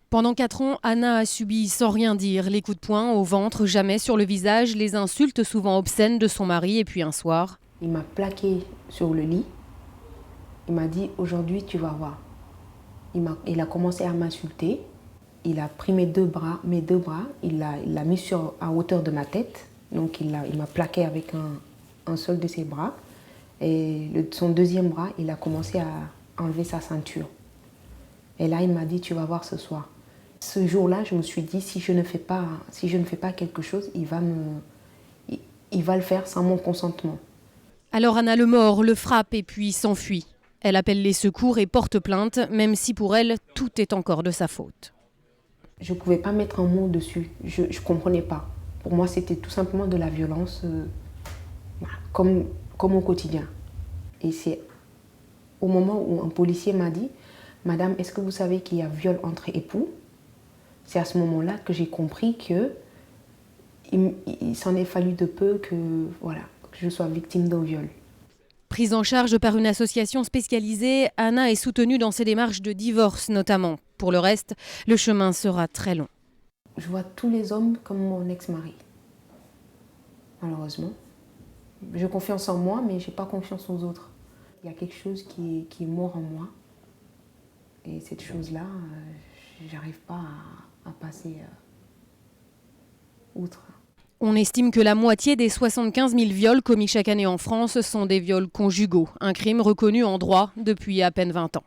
Pendant 4 ans, Anna a subi sans rien dire les coups de poing au ventre, jamais sur le visage, les insultes souvent obscènes de son mari. Et puis un soir, il m'a plaqué sur le lit. Il m'a dit « aujourd'hui tu vas voir ». Il a commencé à m'insulter. Il a pris mes deux bras, il l'a mis à hauteur de ma tête. Donc il m'a plaqué avec un seul de ses bras. Et son deuxième bras, il a commencé à enlever sa ceinture. Et là, il m'a dit, tu vas voir ce soir. Ce jour-là, je me suis dit, si je ne fais pas quelque chose, il va le faire sans mon consentement. Alors Anna le mord, le frappe et puis s'enfuit. Elle appelle les secours et porte plainte, même si pour elle, tout est encore de sa faute. Je ne pouvais pas mettre un mot dessus, je ne comprenais pas. Pour moi, c'était tout simplement de la violence, comme au quotidien. Et c'est au moment où un policier m'a dit, « Madame, est-ce que vous savez qu'il y a viol entre époux ?» C'est à ce moment-là que j'ai compris qu'il s'en est fallu de peu que je sois victime d'un viol. Prise en charge par une association spécialisée, Anna est soutenue dans ses démarches de divorce notamment. Pour le reste, le chemin sera très long. Je vois tous les hommes comme mon ex-mari, malheureusement. J'ai confiance en moi, mais je n'ai pas confiance aux autres. Il y a quelque chose qui est mort en moi. Et cette chose-là, j'arrive pas à passer outre. On estime que la moitié des 75 000 viols commis chaque année en France sont des viols conjugaux, un crime reconnu en droit depuis à peine 20 ans.